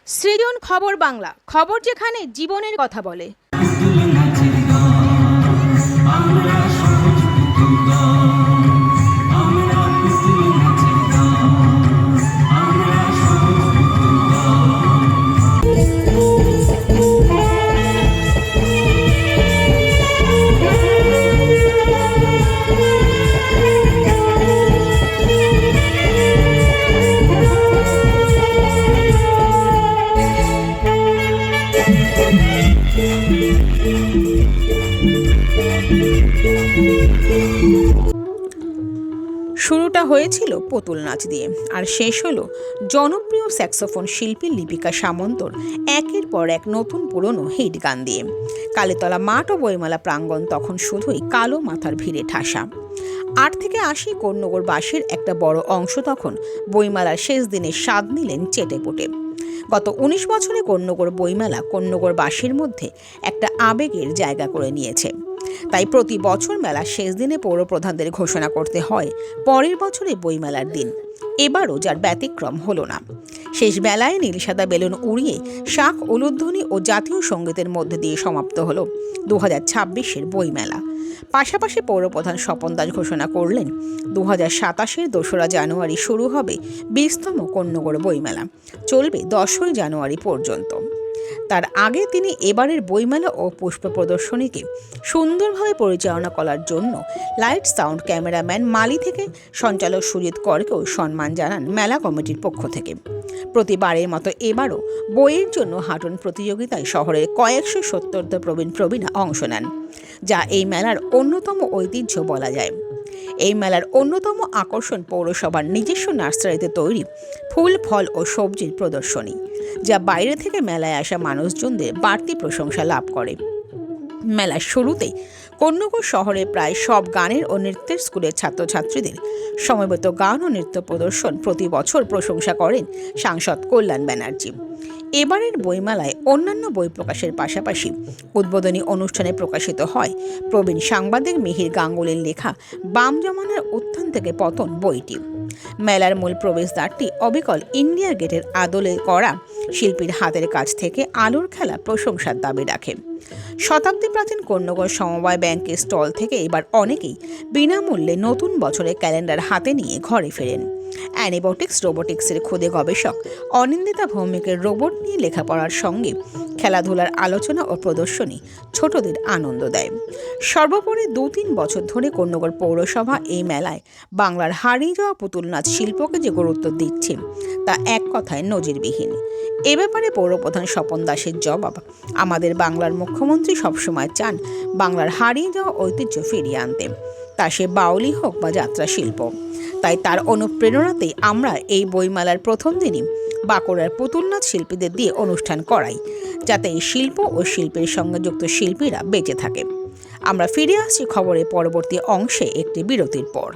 সৃজন খবর বাংলা, খবর যেখানে জীবনের কথা বলে। শুরুটা হয়েছিল পুতুল নাচ দিয়ে, আর শেষ হলো জনপ্রিয় স্যাক্সোফোন শিল্পী লিপিকা সামন্তর একের পর এক নতুন পুরনো হিট গান দিয়ে। কালীতলা মাঠ ও বইমেলা প্রাঙ্গণ তখন শুধুই কালো মাথার ভিড়ে ঠাসা। 8 থেকে 80 কোন্নগরবাসীর একটা বড় অংশ তখন বইমেলার শেষ দিনে স্বাদ নিলেন চেটেপুটে। গত 19 বছরে কোন্নগর বইমেলা কোন্নগরবাসীর মধ্যে একটা আবেগের জায়গা করে নিয়েছে। তাই প্রতি বছর মেলার শেষ দিনে পৌরপ্রধানদের ঘোষণা করতে হয় পরের বছরে বইমেলার দিন। এবারও যার ব্যতিক্রম হলো না। শেষ বেলায় নীল সাদা বেলুন উড়িয়ে শাক উলুধ্বনি ও জাতীয় সঙ্গীতের মধ্যে দিয়ে সমাপ্ত হলো 2026-এর বইমেলা। পাশাপাশি পৌরপ্রধান স্বপন দাস ঘোষণা করলেন 2027-এর 2রা জানুয়ারি শুরু হবে 20তম কোন্নগর বইমেলা, চলবে 10ই জানুয়ারি পর্যন্ত। তার আগে তিনি এবারের বইমেলা ও পুষ্প প্রদর্শনীকে সুন্দরভাবে পরিচালনা করার জন্য লাইট সাউন্ড ক্যামেরাম্যান মালি থেকে সঞ্চালক সুজিত করকেও সম্মান জানান মেলা কমিটির পক্ষ থেকে। প্রতিবারের মতো এবারও বইয়ের জন্য হাঁটুন প্রতিযোগিতায় শহরের কয়েকশো সত্তরত প্রবীণা অংশ নেন, যা এই মেলার অন্যতম ঐতিহ্য বলা যায়। এই মেলার অন্যতম আকর্ষণ পৌরসভার নিজস্ব নার্সারিতে তৈরি ফুল, ফল ও সবজির প্রদর্শনী, যা বাইরে থেকে মেলায় আসা মানুষজনদের বাড়তি প্রশংসা লাভ করে। মেলার শুরুতেই কোন্নগর শহরে প্রায় সব গানের ও নৃত্যের স্কুলের ছাত্রছাত্রীদের সমবেত গান ও নৃত্য প্রদর্শন প্রতি বছর প্রশংসা করেন সাংসদ কল্যাণ ব্যানার্জি। এবারের বইমেলায় অন্যান্য বই প্রকাশের পাশাপাশি উদ্বোধনী অনুষ্ঠানে প্রকাশিত হয় প্রবীণ সাংবাদিক মিহির গাঙ্গুলির লেখা বাম জমানার উত্থান থেকে পতন বইটি। মেলার মূল প্রবেশদ্বারটি অবিকল ইন্ডিয়া গেটের আদলে করা শিল্পীর হাতের কাছ থেকে আলোর খেলা প্রশংসার দাবি রাখে। শতাব্দী প্রাচীন কোন্নগর সমবায় ব্যাংকের স্টল থেকে এবার অনেকেই বিনামূল্যে নতুন বছরের ক্যালেন্ডার হাতে নিয়ে ঘরে ফেরেন। রোবোটিক্সের খুদে গবেষক অনিন্দিতা ভৌমিকের রোবট নিয়ে লেখাপড়ার সঙ্গে খেলাধুলার আলোচনা ও প্রদর্শনী ছোটদের আনন্দ দেয়। সর্বোপরি 2-3 বছর ধরে কোন্নগর পৌরসভা এই মেলায় বাংলার হারিয়ে যাওয়া পুতুল নাচ শিল্পকে যে গুরুত্ব দিচ্ছে তা এক কথায় নজিরবিহীন। এ ব্যাপারে পৌরপ্রধান স্বপন দাসের জবাব, আমাদের বাংলার মুখ্যমন্ত্রী সবসময় চান বাংলার হারিয়ে যাওয়া ঐতিহ্য ফিরিয়ে আনতে, তা সে বাউলি হোক বা যাত্রা শিল্প। তাই তার অনুপ্রেরণাতেই আমরা এই বইমেলার প্রথম দিনই বাঁকুড়ার পুতুল নাচ শিল্পীদের দিয়ে অনুষ্ঠান করাই, যাতে এই শিল্প ও শিল্পের সঙ্গে যুক্ত শিল্পীরা বেঁচে থাকে। আমরা ফিরে আসছি খবরের পরবর্তী অংশে একটি বিরতির পর।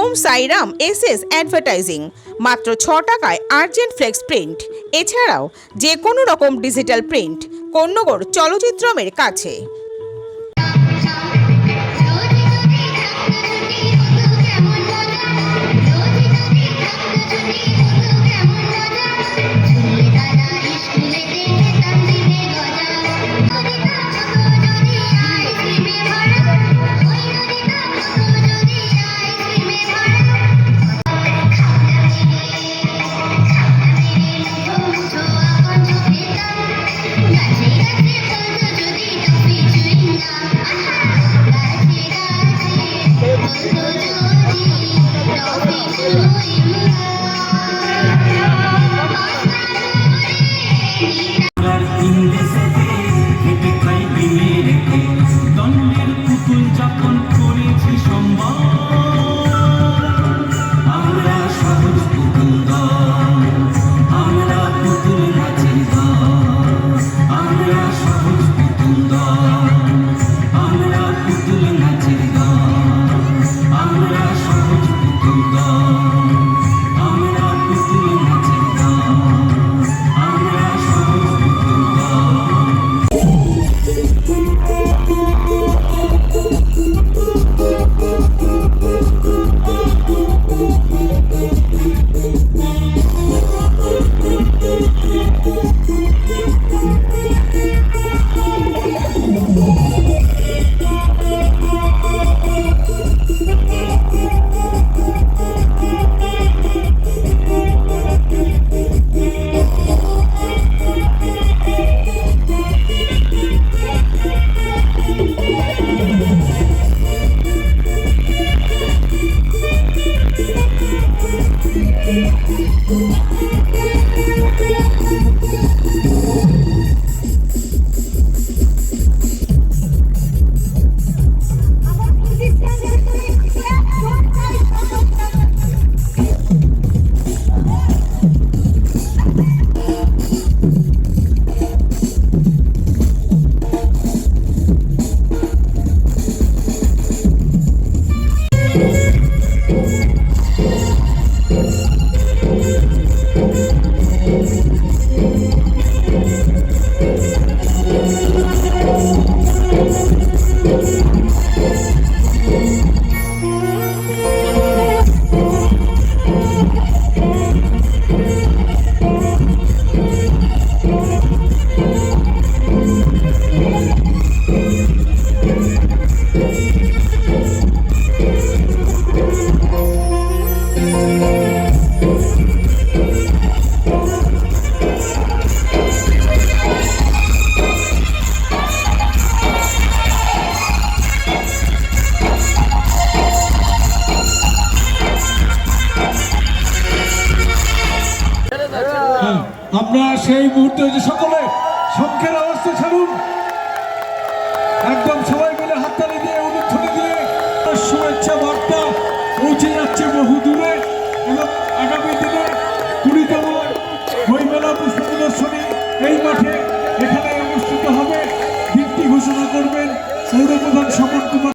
ওম সাইরাম এসএস অ্যাডভার্টাইজিং, মাত্র 6 টাকায় আর্জেন্ট ফ্লেক্স প্রিন্ট। এছাড়াও যে কোনো রকম ডিজিটাল প্রিন্ট, কোন্নগর চলচ্চিত্রমের কাছে। আমরা সেই মুহূর্তে যে সকলে শঙ্খের অবস্থা ছাড়ুন, একদম সবাই মিলে হাততালি দিয়ে অনুধ্বনি দিয়ে শুভেচ্ছা বার্তা পৌঁছে যাচ্ছে বহু দূরে। এবং আগামী দিনে 20তম বইমেলা পুষ্প প্রদর্শনী এই মাঠে এখানে অনুষ্ঠিত হবে। দিনটি ঘোষণা করবেন পৌরপ্রধান স্বপন কুমার।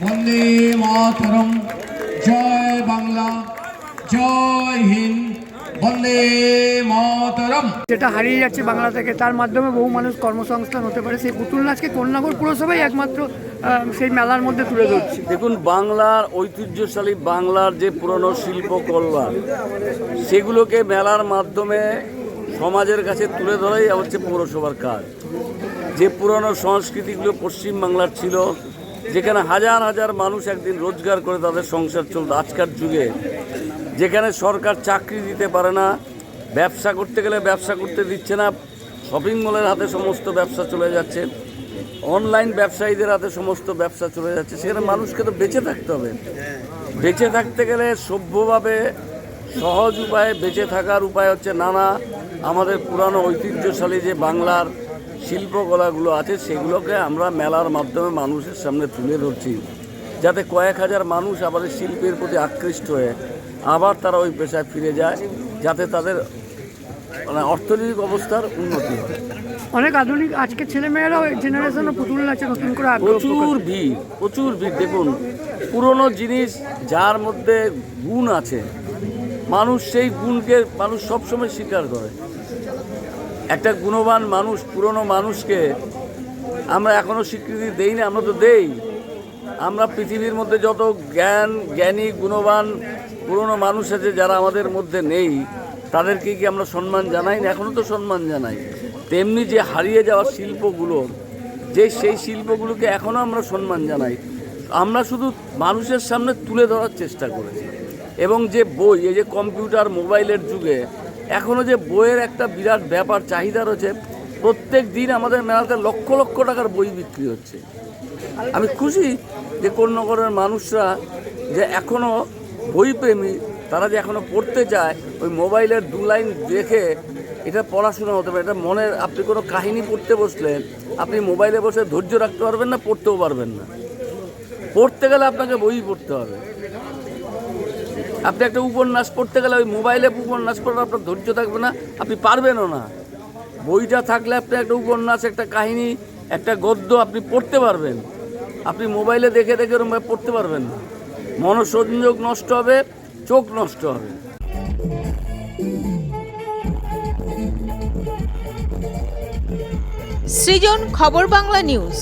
বন্দে মাতরম, জয় বাংলা, জয় হিন্দ, বন্দে মাতরম। যেটা হারিয়ে যাচ্ছে বাংলা থেকে, তার মাধ্যমে বহু মানুষ কর্মসংস্থান হতে পারে। সেই পুতুল নাচকে কোন্নগর পুরসভাই একমাত্র সেই মেলার মধ্যে তুলে ধরছে। দেখুন, বাংলার ঐতিহ্যশালী বাংলার যে পুরনো শিল্পকলা, সেগুলোকে মেলার মাধ্যমে সমাজের কাছে তুলে ধরাই হচ্ছে পৌরসভার কাজ। যে পুরনো সংস্কৃতিগুলো পশ্চিমবাংলার ছিল, যেখানে হাজার হাজার মানুষ একদিন রোজগার করে তাদের সংসার চলত, আজকের যুগে যেখানে সরকার চাকরি দিতে পারে না, ব্যবসা করতে গেলে ব্যবসা করতে দিচ্ছে না, শপিং মলের হাতে সমস্ত ব্যবসা চলে যাচ্ছে, অনলাইন ব্যবসায়ীদের হাতে সমস্ত ব্যবসা চলে যাচ্ছে। সেখানে মানুষকে তো বেঁচে থাকতে হবে। বেঁচে থাকতে গেলে সভ্যভাবে সহজ উপায়ে বেঁচে থাকার উপায় হচ্ছে নানা আমাদের পুরানো ঐতিহ্যশালী যে বাংলার শিল্পকলাগুলো আছে সেগুলোকে আমরা মেলার মাধ্যমে মানুষের সামনে তুলে ধরছি, যাতে কয়েক হাজার মানুষ আবার এই শিল্পের প্রতি আকৃষ্ট হয়ে আবার তারা ওই পেশায় ফিরে যায়, যাতে তাদের মানে অর্থনৈতিক অবস্থার উন্নতি হয়। অনেক আধুনিক আজকে ছেলেমেয়েরাও জেনারেশনও পুতুল নাচে নতুন করে আগ্রহ প্রকাশ প্রচুর ভিড়। দেখুন, পুরনো জিনিস যার মধ্যে গুণ আছে, মানুষ সেই গুণকে মানুষ সবসময় স্বীকার করে। একটা গুণবান মানুষ, পুরনো মানুষকে আমরা এখনও স্বীকৃতি দেই না, আমরা তো দেই। আমরা পৃথিবীর মধ্যে যত জ্ঞানী গুণবান পুরনো মানুষ আছে যারা আমাদের মধ্যে নেই, তাদেরকে কি আমরা সম্মান জানাই না? এখনও তো সম্মান জানাই। তেমনি যে হারিয়ে যাওয়া শিল্পগুলো, সেই শিল্পগুলোকে এখনও আমরা সম্মান জানাই। আমরা শুধু মানুষের সামনে তুলে ধরার চেষ্টা করেছি। এবং যে বই, এই যে কম্পিউটার মোবাইলের যুগে এখনও যে বইয়ের একটা বিরাট ব্যাপার চাহিদা রয়েছে, প্রত্যেক দিন আমাদের মেলাতে লক্ষ লক্ষ টাকার বই বিক্রি হচ্ছে। আমি খুশি যে কোন্নগরের মানুষরা যে এখনও বইপ্রেমী, তারা যে এখনও পড়তে চায়। ওই মোবাইলের 2 লাইন দেখে এটা পড়াশোনা হতে পারে। এটা মনের, আপনি কোনো কাহিনী পড়তে বসলেন, আপনি মোবাইলে বসে ধৈর্য রাখতে পারবেন না, পড়তেও পারবেন না। পড়তে গেলে আপনাকে বই পড়তে হবে। আপনি একটা উপন্যাস পড়তে গেলে ওই মোবাইলে উপন্যাস পড়ার আপনার ধৈর্য থাকবে না, আপনি পারবেনও না। বইটা থাকলে আপনি একটা উপন্যাস, একটা কাহিনী, একটা গদ্য আপনি পড়তে পারবেন। আপনি মোবাইলে দেখে দেখে ওরকম পড়তে পারবেন না। মনোসংযোগ নষ্ট হবে, চোখ নষ্ট হবে। সৃজন, খবর বাংলা নিউজ।